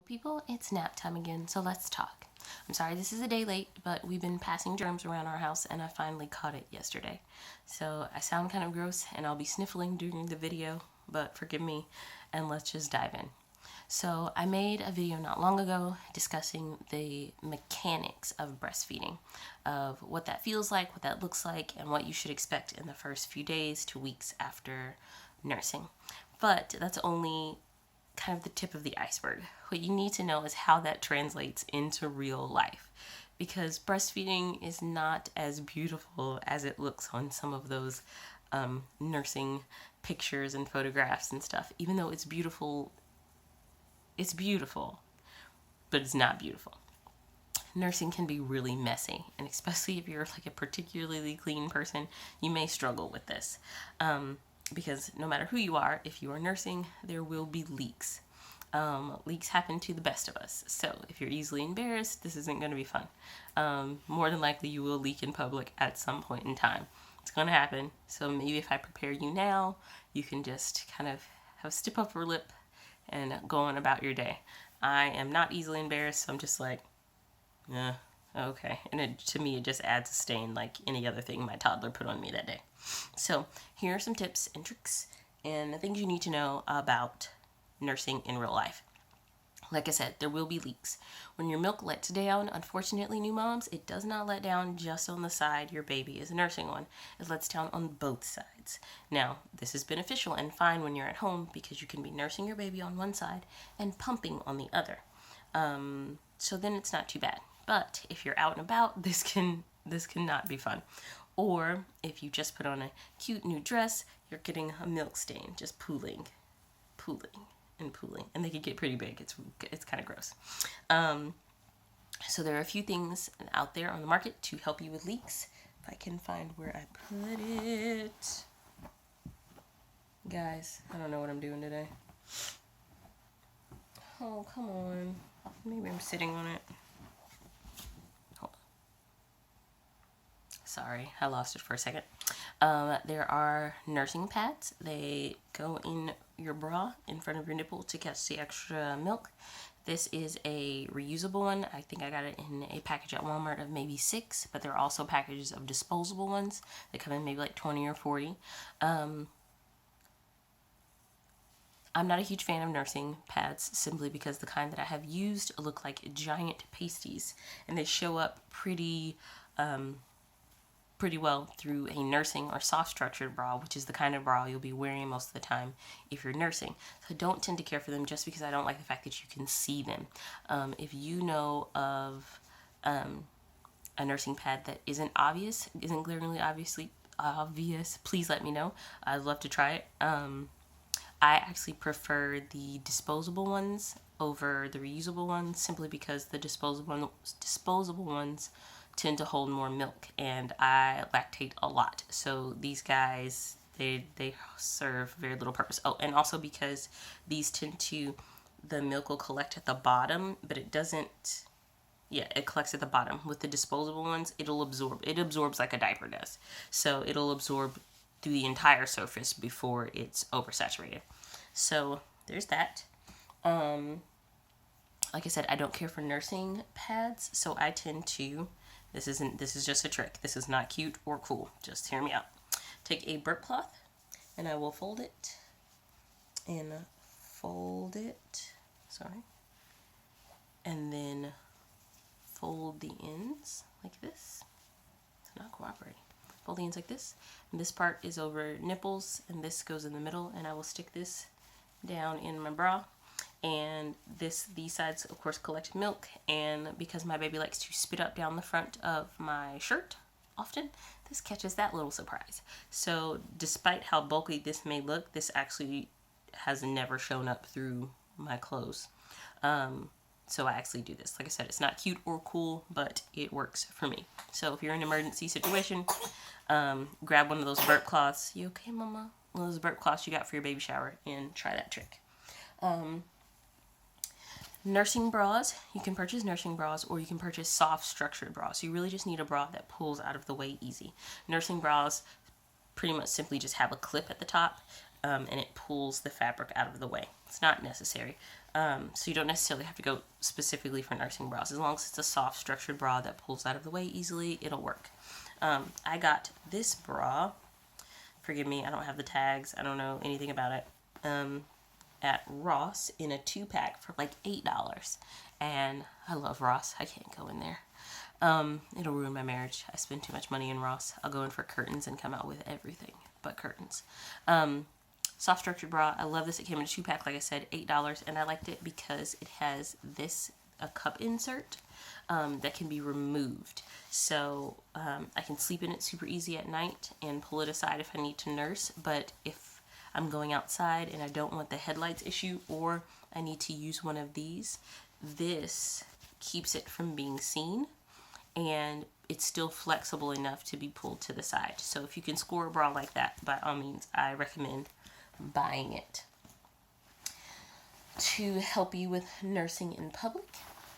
People, it's nap time again, so let's talk. I'm sorry this is a day late, but we've been passing germs around our house and I finally caught it yesterday. So I sound kind of gross and I'll be sniffling during the video, but forgive me and let's just dive in. So I made a video not long ago discussing the mechanics of breastfeeding, of what that feels like, what that looks like, and what you should expect in the first few days to weeks after nursing. But that's only kind of the tip of the iceberg. What you need to know is how that translates into real life, because breastfeeding is not as beautiful as it looks on some of those nursing pictures and photographs and stuff. Even though it's beautiful, but it's not beautiful. Nursing can be really messy, and especially if you're like a particularly clean person, you may struggle with this. Because no matter who you are, if you are nursing, there will be leaks. Leaks happen to the best of us. So if you're easily embarrassed, this isn't going to be fun. More than likely, you will leak in public at some point in time. It's going to happen. So maybe if I prepare you now, you can just kind of have a stiff upper lip and go on about your day. I am not easily embarrassed, so I'm just like, yeah, okay. And to me, it just adds a stain like any other thing my toddler put on me that day. So here are some tips and tricks and things you need to know about nursing in real life. Like I said, there will be leaks. When your milk lets down, unfortunately, new moms, it does not let down just on the side your baby is nursing on. It lets down on both sides. Now, this is beneficial and fine when you're at home because you can be nursing your baby on one side and pumping on the other. So then it's not too bad. But if you're out and about, this cannot be fun. Or if you just put on a cute new dress, you're getting a milk stain just pooling. And they can get pretty big. It's kind of gross. So there are a few things out there on the market to help you with leaks. If I can find where I put it. Guys, I don't know what I'm doing today. Oh, come on. Maybe I'm sitting on it. Hold on. Sorry, I lost it for a second. There are nursing pads. They go in your bra in front of your nipple to catch the extra milk. This is a reusable one. I think I got it in a package at Walmart of maybe 6, but there are also packages of disposable ones that come in maybe like 20 or 40. I'm not a huge fan of nursing pads simply because the kind that I have used look like giant pasties, and they show up pretty well through a nursing or soft structured bra, which is the kind of bra you'll be wearing most of the time if you're nursing. So I don't tend to care for them just because I don't like the fact that you can see them. If you know of a nursing pad that isn't glaringly obvious, please let me know. I'd love to try it. I actually prefer the disposable ones over the reusable ones simply because the disposable ones tend to hold more milk, and I lactate a lot. So these guys, they serve very little purpose. Oh, and also because these the milk will collect at the bottom, but it doesn't, it collects at the bottom. With the disposable ones, it absorbs like a diaper does. So it'll absorb through the entire surface before it's oversaturated. So there's that. Like I said, I don't care for nursing pads, so I tend to, this is just a trick. This is not cute or cool. Just hear me out. Take a burp cloth, and I will fold it, and then fold the ends like this. It's not cooperating. Fold the ends like this, and this part is over nipples, and this goes in the middle, and I will stick this down in my bra. And these sides, of course, collect milk, and because my baby likes to spit up down the front of my shirt often, this catches that little surprise. So despite how bulky this may look, this actually has never shown up through my clothes. So I actually do this. Like I said, it's not cute or cool, but it works for me. So if you're in an emergency situation, grab one of those burp cloths. You okay, mama? One of those burp cloths you got for your baby shower, and try that trick. Nursing bras, you can purchase nursing bras, or you can purchase soft structured bras. You really just need a bra that pulls out of the way easy. Nursing bras pretty much simply just have a clip at the top, and it pulls the fabric out of the way. It's not necessary. So you don't necessarily have to go specifically for nursing bras. As long as it's a soft, structured bra that pulls out of the way easily, it'll work. I got this bra, forgive me, I don't have the tags, I don't know anything about it, at Ross in a 2-pack for like $8. And I love Ross. I can't go in there. It'll ruin my marriage. I spend too much money in Ross. I'll go in for curtains and come out with everything but curtains. Soft structured bra. I love this. It came in a 2-pack, like I said, $8, and I liked it because it has a cup insert that can be removed. So I can sleep in it super easy at night and pull it aside if I need to nurse. But if I'm going outside and I don't want the headlights issue, or I need to use one of these, this keeps it from being seen, and it's still flexible enough to be pulled to the side. So if you can score a bra like that, by all means, I recommend buying it. To help you with nursing in public,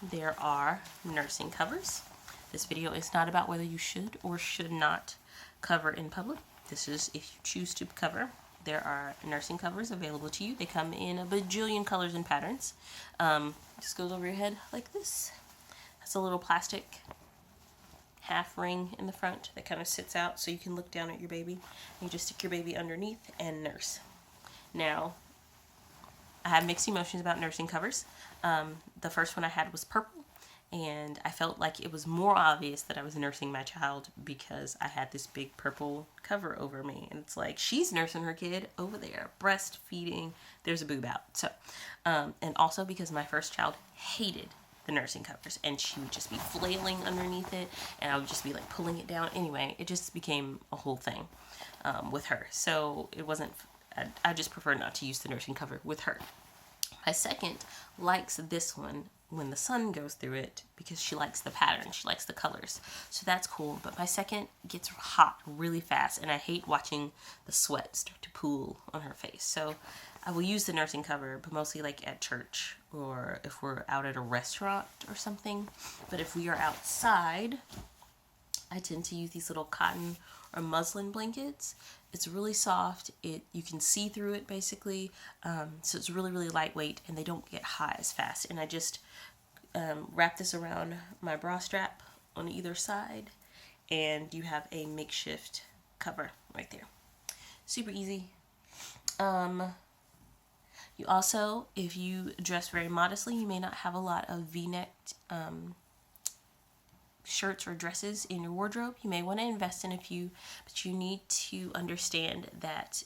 there are nursing covers. This video is not about whether you should or should not cover in public. This is if you choose to cover. There are nursing covers available to you. They come in a bajillion colors and patterns. Just goes over your head like this. Has a little plastic half ring in the front that kind of sits out so you can look down at your baby. You just stick your baby underneath and nurse. Now, I have mixed emotions about nursing covers. The first one I had was purple, and I felt like it was more obvious that I was nursing my child because I had this big purple cover over me. And it's like, she's nursing her kid over there, breastfeeding, there's a boob out. So, and also because my first child hated the nursing covers, and she would just be flailing underneath it, and I would just be like pulling it down. Anyway, it just became a whole thing with her. So it wasn't, I just prefer not to use the nursing cover with her. My second likes this one when the sun goes through it because she likes the pattern, she likes the colors. So that's cool, but my second gets hot really fast, and I hate watching the sweat start to pool on her face. So I will use the nursing cover, but mostly like at church or if we're out at a restaurant or something. But if we are outside, I tend to use these little cotton or muslin blankets. It's really soft. You can see through it basically. So it's really, really lightweight, and they don't get hot as fast. And I just wrap this around my bra strap on either side, and you have a makeshift cover right there. Super easy. You also, if you dress very modestly, you may not have a lot of V-necked shirts or dresses in your wardrobe. You may want to invest in a few, but you need to understand that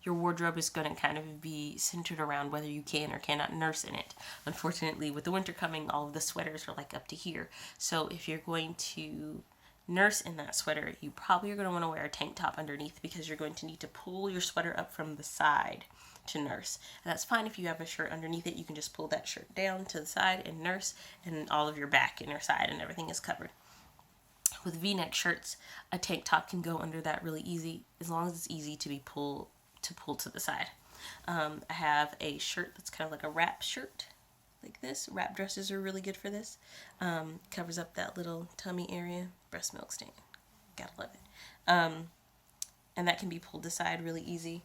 your wardrobe is going to kind of be centered around whether you can or cannot nurse in it. Unfortunately, with the winter coming, all of the sweaters are like up to here. So if you're going to nurse in that sweater, you probably are going to want to wear a tank top underneath, because you're going to need to pull your sweater up from the side to nurse. And that's fine if you have a shirt underneath it. You can just pull that shirt down to the side and nurse, and all of your back and your side and everything is covered. With V-neck shirts, a tank top can go under that really easy, as long as it's easy to be pull to the side. I have a shirt that's kind of like a wrap shirt, like this. Wrap dresses are really good for this. Covers up that little tummy area. Breast milk stain. Gotta love it. And that can be pulled aside really easy.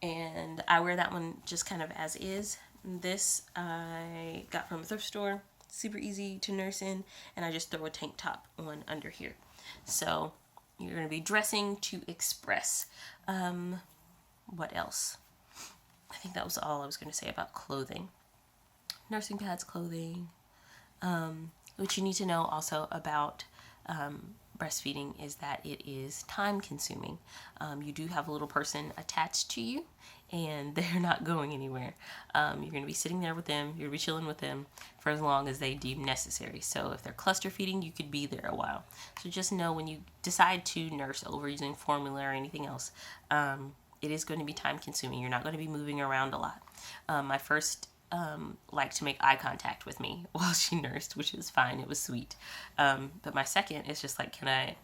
And I wear that one just kind of as is. This I got from a thrift store. Super easy to nurse in. And I just throw a tank top on under here. So you're going to be dressing to express. What else? I think that was all I was going to say about clothing. Nursing pads, clothing. What you need to know also about breastfeeding is that it is time consuming. You do have a little person attached to you, and they're not going anywhere. You're going to be sitting there with them, you're going to be chilling with them for as long as they deem necessary. So if they're cluster feeding, you could be there a while. So just know when you decide to nurse over using formula or anything else, it is going to be time consuming. You're not going to be moving around a lot. My first liked to make eye contact with me while she nursed, which was fine. It was sweet. But my second is just like, can I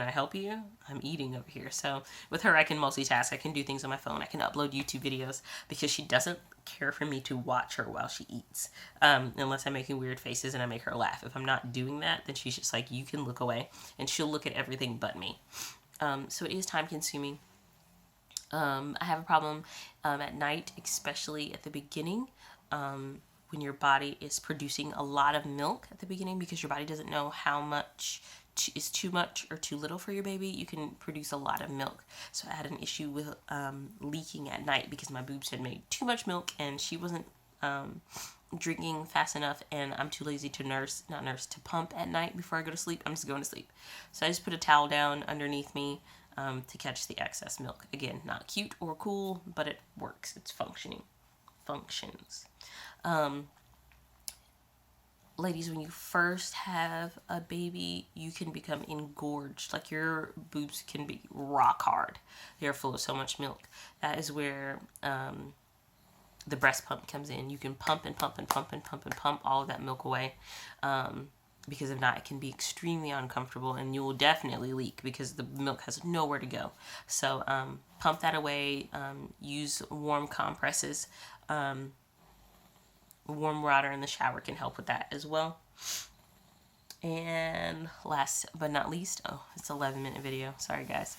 help you? I'm eating over here. So with her, I can multitask. I can do things on my phone. I can upload YouTube videos, because she doesn't care for me to watch her while she eats, unless I'm making weird faces and I make her laugh. If I'm not doing that, then she's just like, you can look away, and she'll look at everything but me. So it is time consuming. I have a problem at night, especially at the beginning, when your body is producing a lot of milk at the beginning, because your body doesn't know how much is too much or too little for your baby, you can produce a lot of milk. So I had an issue with leaking at night because my boobs had made too much milk and she wasn't drinking fast enough, and I'm too lazy to to pump at night before I go to sleep. I'm just going to sleep. So I just put a towel down underneath me to catch the excess milk. Again, not cute or cool, but it works. It's functions. Ladies, when you first have a baby, you can become engorged. Like, your boobs can be rock hard. They're full of so much milk. That is where the breast pump comes in. You can pump and pump and pump and pump and pump all of that milk away. Because if not, it can be extremely uncomfortable, and you will definitely leak because the milk has nowhere to go. So pump that away. Use warm compresses. Warm water in the shower can help with that as well. And last but not least, it's an 11-minute video. Sorry, guys.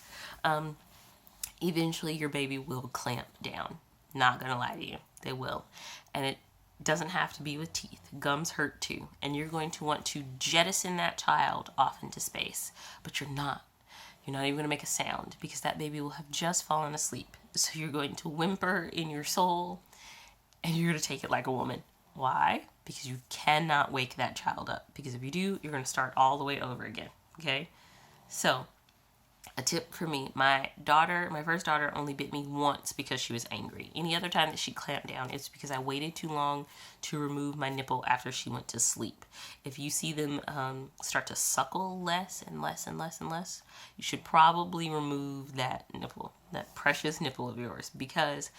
Eventually, your baby will clamp down. Not gonna lie to you, they will. And it doesn't have to be with teeth. Gums hurt too. And you're going to want to jettison that child off into space. But you're not. You're not even going to make a sound because that baby will have just fallen asleep. So you're going to whimper in your soul and you're going to take it like a woman. Why? Because you cannot wake that child up. Because if you do, you're going to start all the way over again. Okay? So, a tip for me. My first daughter only bit me once because she was angry. Any other time that she clamped down, it's because I waited too long to remove my nipple after she went to sleep. If you see them start to suckle less and less and less and less, you should probably remove that nipple, that precious nipple of yours, because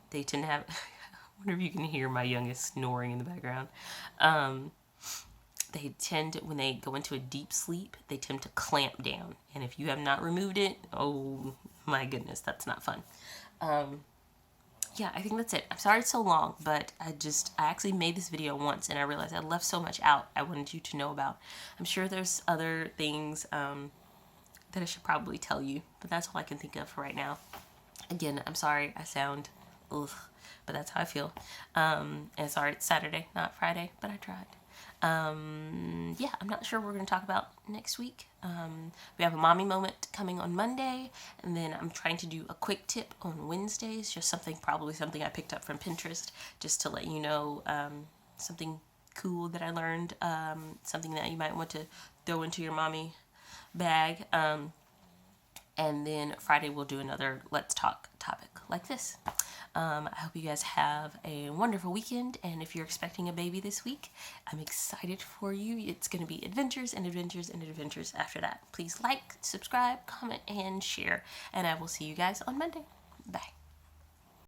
they tend to have... I wonder if you can hear my youngest snoring in the background. They tend to, when they go into a deep sleep, they tend to clamp down. And if you have not removed it, oh my goodness, that's not fun. Yeah, I think that's it. I'm sorry it's so long, but I actually made this video once and I realized I left so much out I wanted you to know about. I'm sure there's other things that I should probably tell you, but that's all I can think of for right now. Again, I'm sorry I sound ugh, but that's how I feel. And sorry it's Saturday, not Friday, but I tried. Yeah, I'm not sure what we're going to talk about next week. We have a mommy moment coming on Monday, and then I'm trying to do a quick tip on Wednesdays, just probably something I picked up from Pinterest, just to let you know something cool that I learned, something that you might want to throw into your mommy bag. And then Friday we'll do another Let's Talk topic like this. I hope you guys have a wonderful weekend, and if you're expecting a baby this week, I'm excited for you. It's going to be adventures and adventures and adventures after that. Please like, subscribe, comment, and share, and I will see you guys on Monday. Bye.